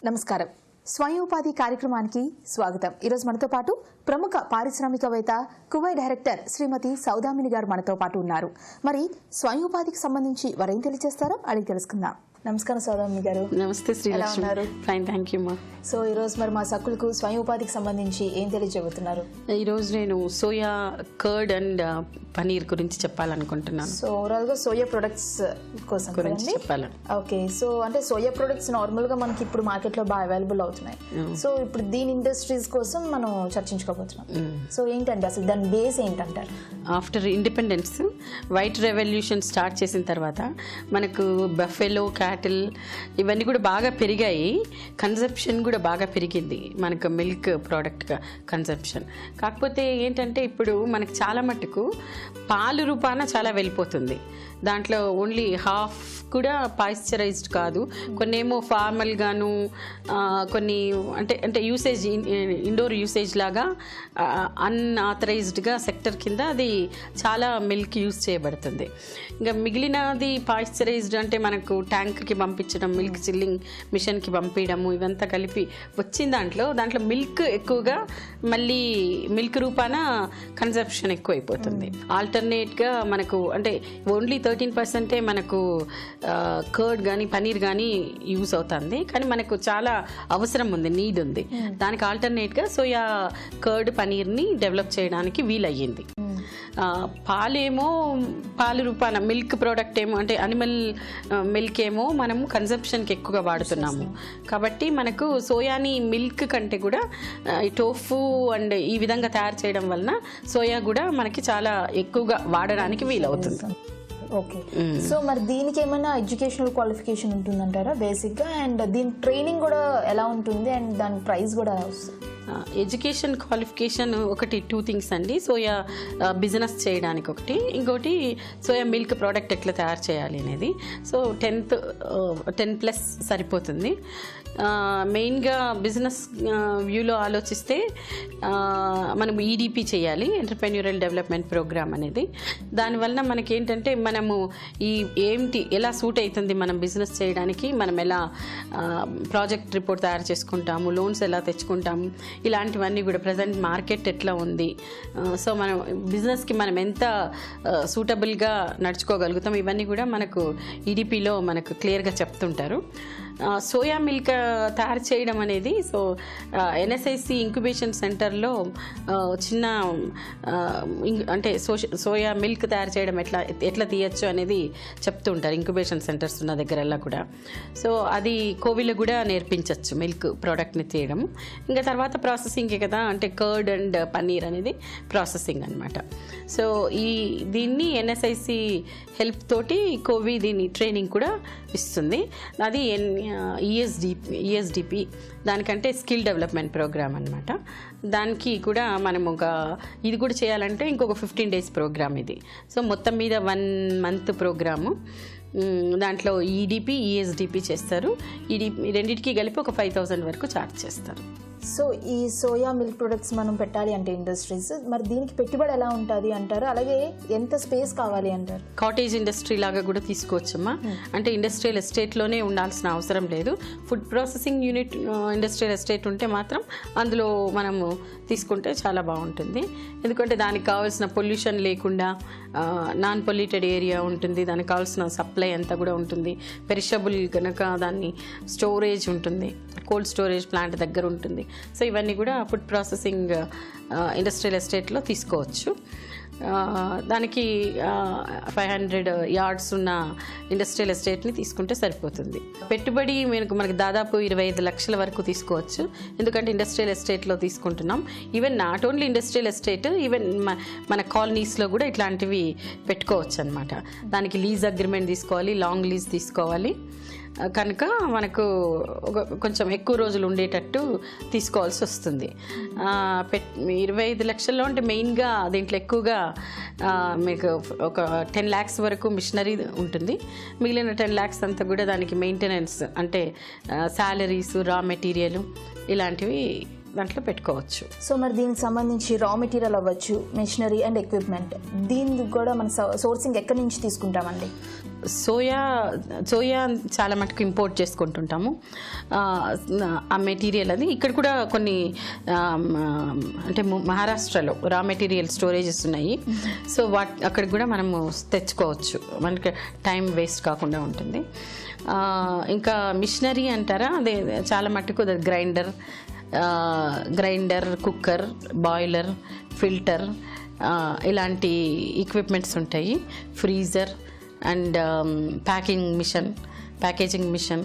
నమస్కారం. స్వయం ఉపాధి కార్యక్రమానికి స్వాగతం. ఈరోజు మనతో పాటు ప్రముఖ పారిశ్రామికవేత్త కువై డైరెక్టర్ శ్రీమతి సౌదామిని గారు మనతో పాటు ఉన్నారు. మరి స్వయం ఉపాధికి సంబంధించి వారేం తెలియజేస్తారో అడిగి తెలుసుకుందాం. నమస్కారం సౌదామిని గారు. నమస్తే శ్రీలక్ష్మి. ఫైన్, థ్యాంక్ యూ మా. సో ఈరోజు మరి మా సక్కులకు స్వయం ఉపాధికి సంబంధించి ఏం తెలియజేయబోతున్నారు? ఈరోజు నేను సోయా కర్డ్ అండ్ పనీర్ గురించి చెప్పాలనుకుంటున్నాను. సో ఓవరాల్ గా సోయా ప్రొడక్ట్స్ కోసం గురించి చెప్పాలని. ఓకే. సో అంటే సోయా ప్రొడక్ట్స్ నార్మల్ గా మనకి ఇప్పుడు మార్కెట్ లో బాగా అవైలబుల్ అవుతున్నాయి. సో ఇప్పుడు దీని ఇండస్ట్రీస్ కోసం మనం చర్చించుకోబోతున్నాం. సో ఏంటంటే అసలు దాని బేస్ ఏంటంటారు? After independence, white revolution start చేసిన తర్వాత మనకు బఫెలో, క్యాటిల్ ఇవన్నీ కూడా బాగా పెరిగాయి. కన్సంప్షన్ కూడా బాగా పెరిగింది మనకు మిల్క్ ప్రోడక్ట్ కన్సంప్షన్. కాకపోతే ఏంటంటే ఇప్పుడు మనకు చాలా మట్టుకు పాలు రూపాన చాలా వెళ్ళిపోతుంది. దాంట్లో ఓన్లీ హాఫ్ కూడా పాయిశ్చరైజ్డ్ కాదు, కొన్ని ఏమో ఫార్మల్ గాను, కొన్ని అంటే యూసేజ్ ఇండోర్ యూసేజ్ లాగా అన్ఆథరైజ్డ్గా సెక్టర్ కింద అది చాలా మిల్క్ యూజ్ చేయబడుతుంది. ఇంకా మిగిలినది పాయిశ్చరైజ్డ్ అంటే మనకు ట్యాంక్కి పంపించడం, మిల్క్ చిల్లింగ్ మిషన్కి పంపించడము, ఇవంతా కలిపి వచ్చిన దాంట్లో మిల్క్ ఎక్కువగా మళ్ళీ మిల్క్ రూపాన కన్సంప్షన్ ఎక్కువైపోతుంది. ఆల్టర్నేట్గా మనకు అంటే ఓన్లీ 13% మనకు కర్డ్ కానీ పనీర్ కానీ యూజ్ అవుతుంది. కానీ మనకు చాలా అవసరం ఉంది, నీడ్ ఉంది. దానికి ఆల్టర్నేట్గా సోయా కర్డ్ పనీర్ని డెవలప్ చేయడానికి వీలయ్యింది. పాలేమో పాలు రూపాన మిల్క్ ప్రోడక్ట్ ఏమో అంటే అనిమల్ మిల్క్ ఏమో మనము కన్సంప్షన్కి ఎక్కువగా వాడుతున్నాము. కాబట్టి మనకు సోయాని మిల్క్ కంటే కూడా టోఫు అండ్ ఈ విధంగా తయారు చేయడం వలన సోయా కూడా మనకి చాలా ఎక్కువగా వాడడానికి వీలవుతుంది. ఓకే. సో మరి దీనికి ఏమైనా ఎడ్యుకేషనల్ క్వాలిఫికేషన్ ఉంటుందంటారా బేసిక్గా? అండ్ దీని ట్రైనింగ్ కూడా ఎలా ఉంటుంది అండ్ దాని ప్రైస్ కూడా ఎలా వస్తుంది? ఎడ్యుకేషన్ క్వాలిఫికేషన్ ఒకటి 2 థింగ్స్ అండి. సోయా బిజినెస్ చేయడానికి ఒకటి, ఇంకోటి సోయా మిల్క్ ప్రోడక్ట్ ఎట్లా తయారు చేయాలి అనేది. సో 10+ సరిపోతుంది. మెయిన్గా బిజినెస్ వ్యూలో ఆలోచిస్తే మనం ఈడిపి చేయాలి, ఎంటర్ప్రెన్యూరల్ డెవలప్మెంట్ ప్రోగ్రామ్ అనేది. దానివల్ల మనకేంటంటే మనము ఎలా సూట్ అవుతుంది మనం బిజినెస్ చేయడానికి, మనం ఎలా ప్రాజెక్ట్ రిపోర్ట్ తయారు చేసుకుంటాము, లోన్స్ ఎలా తెచ్చుకుంటాము, ఇలాంటివన్నీ కూడా ప్రజెంట్ మార్కెట్ ఎట్లా ఉంది, సో మనం బిజినెస్కి మనం ఎంత సూటబుల్గా నడుచుకోగలుగుతాం, ఇవన్నీ కూడా మనకు ఈడిపిలో మనకు క్లియర్గా చెప్తుంటారు. సోయా మిల్క్ తయారు చేయడం అనేది సో ఎన్ఎస్ఐసి ఇంక్యుబేషన్ సెంటర్లో చిన్న అంటే సోయా మిల్క్ తయారు చేయడం ఎట్లా తీయచ్చు అనేది చెప్తూ ఉంటారు ఇంక్యుబేషన్ సెంటర్స్ ఉన్న దగ్గరల్లా కూడా. సో అది కోవిలో కూడా నేర్పించవచ్చు మిల్క్ ప్రోడక్ట్ని తీయడం. ఇంకా తర్వాత ప్రాసెసింగే కదా, అంటే కర్డ్ అండ్ పన్నీర్ అనేది ప్రాసెసింగ్ అనమాట. సో దీన్ని ఎన్ఎస్ఐసి హెల్ప్ తోటి కోవి దీని ట్రైనింగ్ కూడా ఇస్తుంది. అది ఈఎస్డిపి దానికంటే స్కిల్ డెవలప్మెంట్ ప్రోగ్రామ్ అనమాట. దానికి కూడా మనం ఇది కూడా చేయాలంటే ఇంకొక 15 days ప్రోగ్రామ్ ఇది. సో మొత్తం మీద 1 month ప్రోగ్రాము. దాంట్లో ఈడిపి, ఈఎస్డిపి చేస్తారు. రెండింటికి కలిపి ఒక 5,000 వరకు ఛార్జ్ చేస్తారు. సో ఈ సోయా మిల్క్ ప్రొడక్ట్స్ మనం పెట్టాలి అంటే ఇండస్ట్రీస్, మరి దీనికి పెట్టుబడి ఎలా ఉంటుంది అంటారు? అలాగే ఎంత స్పేస్ కావాలి అంటారు? కాటేజ్ ఇండస్ట్రీ లాగా కూడా తీసుకోవచ్చమ్మా. అంటే ఇండస్ట్రియల్ ఎస్టేట్లోనే ఉండాల్సిన అవసరం లేదు. Food processing unit industrial estate ఉంటే మాత్రం అందులో మనము తీసుకుంటే చాలా బాగుంటుంది. ఎందుకంటే దానికి కావాల్సిన పొల్యూషన్ లేకుండా నాన్ పొల్యూటెడ్ ఏరియా ఉంటుంది, దానికి కావాల్సిన సప్లై అంతా కూడా ఉంటుంది. పెరిషబుల్ కనుక దాన్ని స్టోరేజ్ ఉంటుంది, కోల్డ్ స్టోరేజ్ ప్లాంట్ దగ్గర ఉంటుంది. సో ఇవన్నీ కూడా ఫుడ్ ప్రాసెసింగ్ ఇండస్ట్రియల్ ఎస్టేట్లో తీసుకోవచ్చు. దానికి 500 yards ఉన్న ఇండస్ట్రియల్ ఎస్టేట్ని తీసుకుంటే సరిపోతుంది. పెట్టుబడి మనకు దాదాపు 25 లక్షల వరకు తీసుకోవచ్చు. ఎందుకంటే ఇండస్ట్రియల్ ఎస్టేట్లో తీసుకుంటున్నాం. Even not only industrial estate, even మన కాలనీస్లో కూడా ఇట్లాంటివి పెట్టుకోవచ్చు అనమాట. దానికి లీజ్ అగ్రిమెంట్ తీసుకోవాలి, లాంగ్ లీజ్ తీసుకోవాలి. కనుక మనకు కొంచెం ఎక్కువ రోజులు ఉండేటట్టు తీసుకోవాల్సి వస్తుంది. 25 లక్షల్లో అంటే మెయిన్గా దీంట్లో ఎక్కువగా మీకు ఒక 10 lakhs వరకు మిషనరీ ఉంటుంది. మిగిలిన 10 lakhs అంతా కూడా దానికి మెయింటెనెన్స్ అంటే శాలరీస్, రా మెటీరియల్ ఇలాంటివి దాంట్లో పెట్టుకోవచ్చు. సో మరి దీనికి సంబంధించి రా మెటీరియల్ అవ్వచ్చు, మెషినరీ అండ్ ఎక్విప్మెంట్, దీనికి కూడా మన సోర్సింగ్ ఎక్కడి నుంచి తీసుకుంటామండి? సోయా చాలా మటుకు ఇంపోర్ట్ చేసుకుంటుంటాము. ఆ మెటీరియల్ అది ఇక్కడ కూడా కొన్ని అంటే మహారాష్ట్రలో రా మెటీరియల్ స్టోరేజెస్ ఉన్నాయి. సో అక్కడికి కూడా మనము తెచ్చుకోవచ్చు, మనకి టైం వేస్ట్ కాకుండా ఉంటుంది. ఇంకా మిషనరీ అంటారా, అదే చాలా మటుకు గ్రైండర్, కుక్కర్, బాయిలర్, ఫిల్టర్ ఇలాంటి ఎక్విప్మెంట్స్ ఉంటాయి. ఫ్రీజర్ అండ్ ప్యాకేజింగ్ మిషన్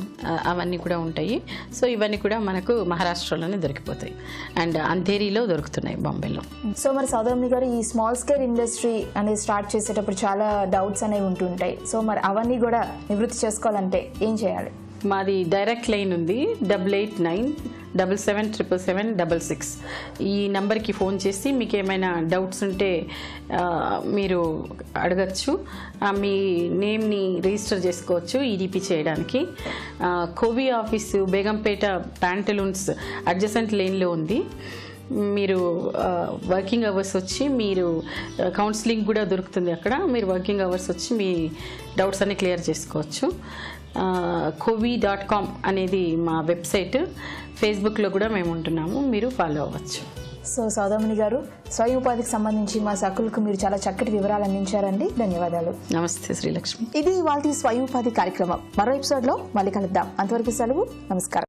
అవన్నీ కూడా ఉంటాయి. సో ఇవన్నీ కూడా మనకు మహారాష్ట్రలోనే దొరికిపోతాయి అండ్ అంధేరిలో దొరుకుతున్నాయి, బాంబేలో. సో మరి సౌదామిని గారు, ఈ స్మాల్ స్కేల్ ఇండస్ట్రీ అనేది స్టార్ట్ చేసేటప్పుడు చాలా డౌట్స్ అనేవి ఉంటుంటాయి. సో మరి అవన్నీ కూడా నివృత్తి చేసుకోవాలంటే ఏం చేయాలి? మాది డైరెక్ట్ లైన్ ఉంది, 8897777766. ఈ నెంబర్కి ఫోన్ చేసి మీకు ఏమైనా డౌట్స్ ఉంటే మీరు అడగచ్చు. మీ నేమ్ని రిజిస్టర్ చేసుకోవచ్చు ఈడీపీ చేయడానికి. కోవి ఆఫీసు బేగంపేట ప్యాంటలూన్స్ అడ్జసెంట్ లేన్లో ఉంది. మీరు వర్కింగ్ అవర్స్ వచ్చి మీరు కౌన్సిలింగ్ కూడా దొరుకుతుంది అక్కడ. మీరు వర్కింగ్ అవర్స్ వచ్చి మీ డౌట్స్ అన్ని క్లియర్ చేసుకోవచ్చు. covi.com అనేది మా వెబ్సైట్. ఫేస్బుక్లో కూడా మేము ఉంటున్నాము, మీరు ఫాలో అవ్వచ్చు. సో సౌదామిని గారు, స్వయం ఉపాధికి సంబంధించి మా సకులకు మీరు చాలా చక్కటి వివరాలు అందించారండి. ధన్యవాదాలు. నమస్తే శ్రీలక్ష్మి. ఇది ఇవాల్టి స్వయం ఉపాధి కార్యక్రమం. మరో ఎపిసోడ్లో మళ్ళీ కలుద్దాం. అంతవరకు సెలవు. నమస్కారం.